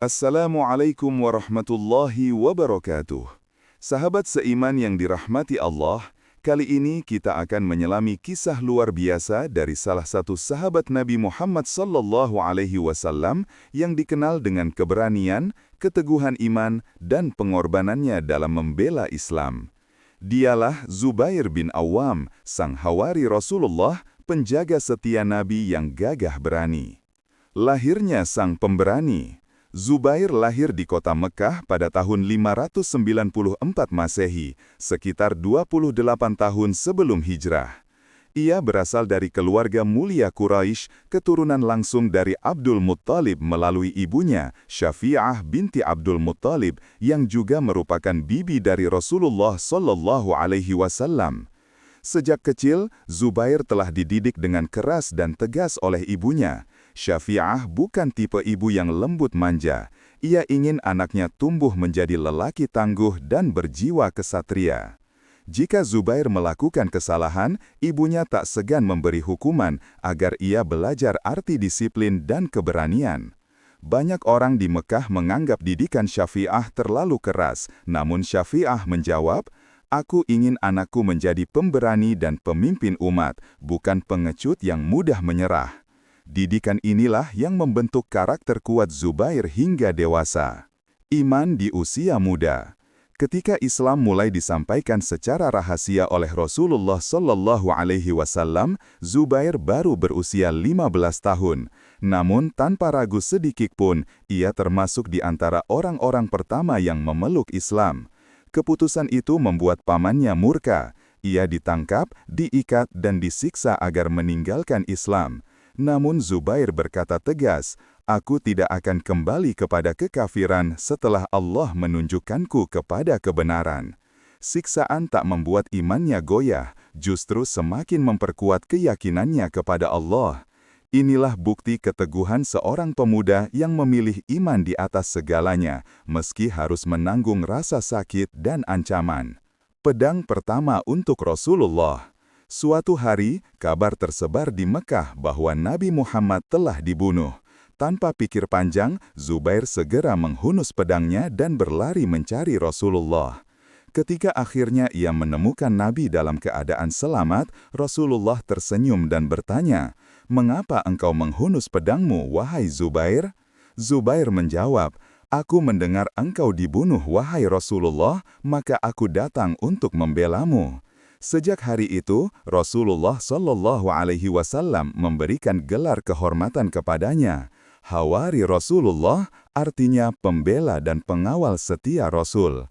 Assalamualaikum warahmatullahi wabarakatuh. Sahabat seiman yang dirahmati Allah, kali ini kita akan menyelami kisah luar biasa dari salah satu sahabat Nabi Muhammad SAW yang dikenal dengan keberanian, keteguhan iman, dan pengorbanannya dalam membela Islam. Dialah Zubair bin Awam, sang hawari Rasulullah, penjaga setia Nabi yang gagah berani. Lahirnya sang pemberani. Zubair lahir di kota Mekah pada tahun 594 Masehi, sekitar 28 tahun sebelum hijrah. Ia berasal dari keluarga mulia Quraisy, keturunan langsung dari Abdul Muttalib melalui ibunya, Syafi'ah binti Abdul Muttalib, yang juga merupakan bibi dari Rasulullah SAW. Sejak kecil, Zubair telah dididik dengan keras dan tegas oleh ibunya. Syafi'ah bukan tipe ibu yang lembut manja. Ia ingin anaknya tumbuh menjadi lelaki tangguh dan berjiwa kesatria. Jika Zubair melakukan kesalahan, ibunya tak segan memberi hukuman agar ia belajar arti disiplin dan keberanian. Banyak orang di Mekah menganggap didikan Syafi'ah terlalu keras, namun Syafi'ah menjawab, "Aku ingin anakku menjadi pemberani dan pemimpin umat, bukan pengecut yang mudah menyerah." Didikan inilah yang membentuk karakter kuat Zubair hingga dewasa. Iman di usia muda. Ketika Islam mulai disampaikan secara rahasia oleh Rasulullah SAW, Zubair baru berusia 15 tahun. Namun tanpa ragu sedikit pun, ia termasuk di antara orang-orang pertama yang memeluk Islam. Keputusan itu membuat pamannya murka. Ia ditangkap, diikat, dan disiksa agar meninggalkan Islam. Namun Zubair berkata tegas, "Aku tidak akan kembali kepada kekafiran setelah Allah menunjukkanku kepada kebenaran." Siksaan tak membuat imannya goyah, justru semakin memperkuat keyakinannya kepada Allah. Inilah bukti keteguhan seorang pemuda yang memilih iman di atas segalanya, meski harus menanggung rasa sakit dan ancaman. Pedang pertama untuk Rasulullah. Suatu hari, kabar tersebar di Mekah bahwa Nabi Muhammad telah dibunuh. Tanpa pikir panjang, Zubair segera menghunus pedangnya dan berlari mencari Rasulullah. Ketika akhirnya ia menemukan Nabi dalam keadaan selamat, Rasulullah tersenyum dan bertanya, "Mengapa engkau menghunus pedangmu, wahai Zubair?" Zubair menjawab, "Aku mendengar engkau dibunuh, wahai Rasulullah, maka aku datang untuk membelamu." Sejak hari itu, Rasulullah SAW memberikan gelar kehormatan kepadanya. Hawari Rasulullah artinya pembela dan pengawal setia Rasul.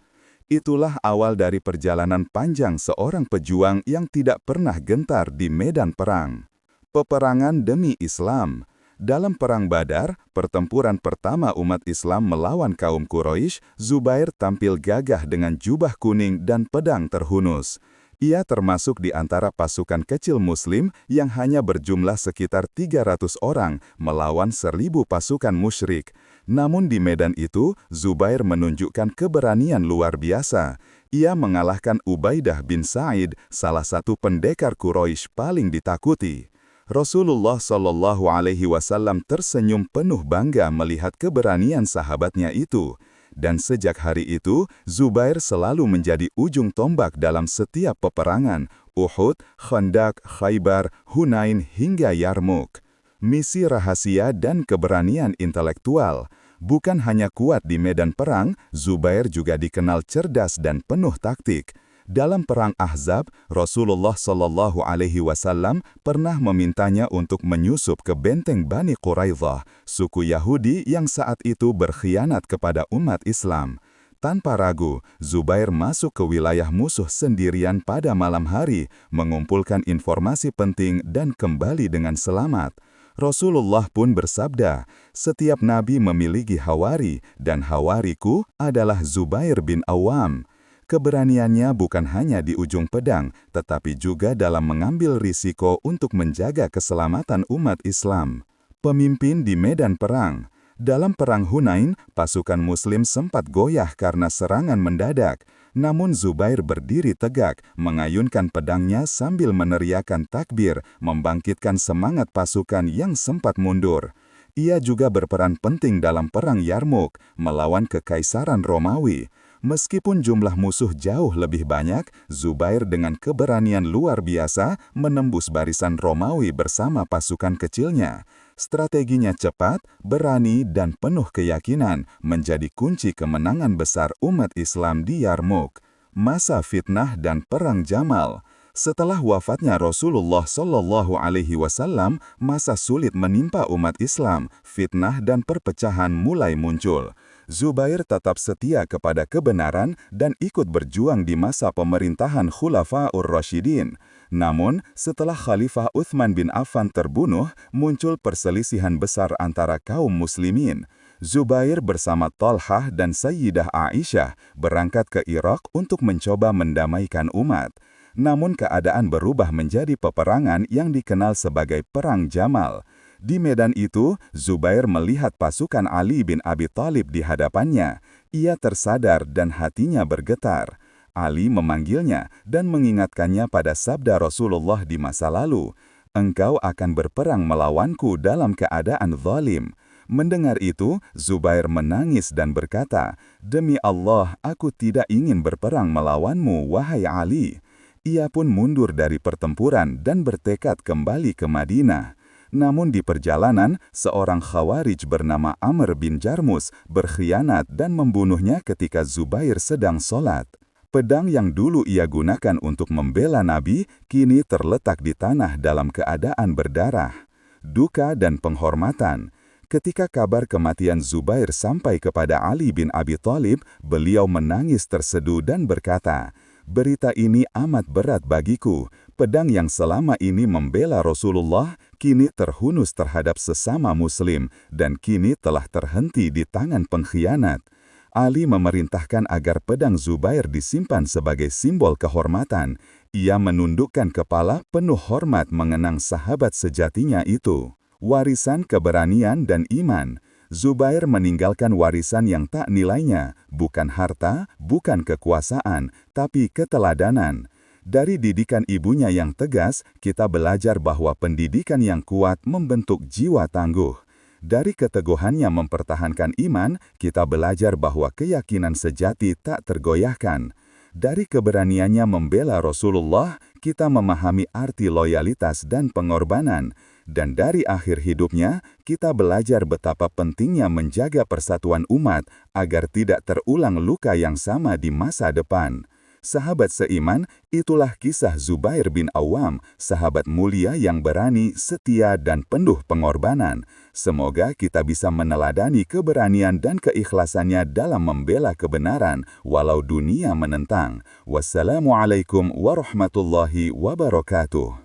Itulah awal dari perjalanan panjang seorang pejuang yang tidak pernah gentar di medan perang. Peperangan demi Islam. Dalam Perang Badar, pertempuran pertama umat Islam melawan kaum Quraisy, Zubair tampil gagah dengan jubah kuning dan pedang terhunus. Ia termasuk di antara pasukan kecil Muslim yang hanya berjumlah sekitar 300 orang melawan 1.000 pasukan musyrik. Namun di medan itu, Zubair menunjukkan keberanian luar biasa. Ia mengalahkan Ubaidah bin Sa'id, salah satu pendekar Quraisy paling ditakuti. Rasulullah SAW tersenyum penuh bangga melihat keberanian sahabatnya itu. Dan sejak hari itu, Zubair selalu menjadi ujung tombak dalam setiap peperangan, Uhud, Khandaq, Khaybar, Hunain, hingga Yarmuk. Misi rahasia dan keberanian intelektual. Bukan hanya kuat di medan perang, Zubair juga dikenal cerdas dan penuh taktik. Dalam Perang Ahzab, Rasulullah SAW pernah memintanya untuk menyusup ke benteng Bani Quraidah, suku Yahudi yang saat itu berkhianat kepada umat Islam. Tanpa ragu, Zubair masuk ke wilayah musuh sendirian pada malam hari, mengumpulkan informasi penting dan kembali dengan selamat. Rasulullah pun bersabda, "Setiap nabi memiliki hawari, dan hawariku adalah Zubair bin Awam." Keberaniannya bukan hanya di ujung pedang, tetapi juga dalam mengambil risiko untuk menjaga keselamatan umat Islam. Pemimpin di medan perang. Dalam Perang Hunain, pasukan Muslim sempat goyah karena serangan mendadak. Namun Zubair berdiri tegak, mengayunkan pedangnya sambil meneriakkan takbir, membangkitkan semangat pasukan yang sempat mundur. Ia juga berperan penting dalam Perang Yarmuk melawan Kekaisaran Romawi. Meskipun jumlah musuh jauh lebih banyak, Zubair dengan keberanian luar biasa menembus barisan Romawi bersama pasukan kecilnya. Strateginya cepat, berani, dan penuh keyakinan menjadi kunci kemenangan besar umat Islam di Yarmuk. Masa fitnah dan Perang Jamal. Setelah wafatnya Rasulullah Shallallahu Alaihi Wasallam, masa sulit menimpa umat Islam, fitnah dan perpecahan mulai muncul. Zubair tetap setia kepada kebenaran dan ikut berjuang di masa pemerintahan Khulafaur Rasyidin. Namun, setelah Khalifah Uthman bin Affan terbunuh, muncul perselisihan besar antara kaum muslimin. Zubair bersama Talhah dan Sayyidah Aisyah berangkat ke Irak untuk mencoba mendamaikan umat. Namun keadaan berubah menjadi peperangan yang dikenal sebagai Perang Jamal. Di medan itu, Zubair melihat pasukan Ali bin Abi Thalib di hadapannya. Ia tersadar dan hatinya bergetar. Ali memanggilnya dan mengingatkannya pada sabda Rasulullah di masa lalu, "Engkau akan berperang melawanku dalam keadaan zalim." Mendengar itu, Zubair menangis dan berkata, "Demi Allah, aku tidak ingin berperang melawanmu, wahai Ali." Ia pun mundur dari pertempuran dan bertekad kembali ke Madinah. Namun di perjalanan, seorang Khawarij bernama Amr bin Jarmus berkhianat dan membunuhnya ketika Zubair sedang sholat. Pedang yang dulu ia gunakan untuk membela Nabi, kini terletak di tanah dalam keadaan berdarah. Duka dan penghormatan. Ketika kabar kematian Zubair sampai kepada Ali bin Abi Thalib, beliau menangis terseduh dan berkata, "Berita ini amat berat bagiku. Pedang yang selama ini membela Rasulullah, kini terhunus terhadap sesama muslim, dan kini telah terhenti di tangan pengkhianat." Ali memerintahkan agar pedang Zubair disimpan sebagai simbol kehormatan. Ia menundukkan kepala penuh hormat mengenang sahabat sejatinya itu. Warisan keberanian dan iman. Zubair meninggalkan warisan yang tak nilainya, bukan harta, bukan kekuasaan, tapi keteladanan. Dari didikan ibunya yang tegas, kita belajar bahwa pendidikan yang kuat membentuk jiwa tangguh. Dari keteguhannya mempertahankan iman, kita belajar bahwa keyakinan sejati tak tergoyahkan. Dari keberaniannya membela Rasulullah, kita memahami arti loyalitas dan pengorbanan. Dan dari akhir hidupnya, kita belajar betapa pentingnya menjaga persatuan umat agar tidak terulang luka yang sama di masa depan. Sahabat seiman, itulah kisah Zubair bin Awam, sahabat mulia yang berani, setia, dan penuh pengorbanan. Semoga kita bisa meneladani keberanian dan keikhlasannya dalam membela kebenaran, walau dunia menentang. Wassalamualaikum warahmatullahi wabarakatuh.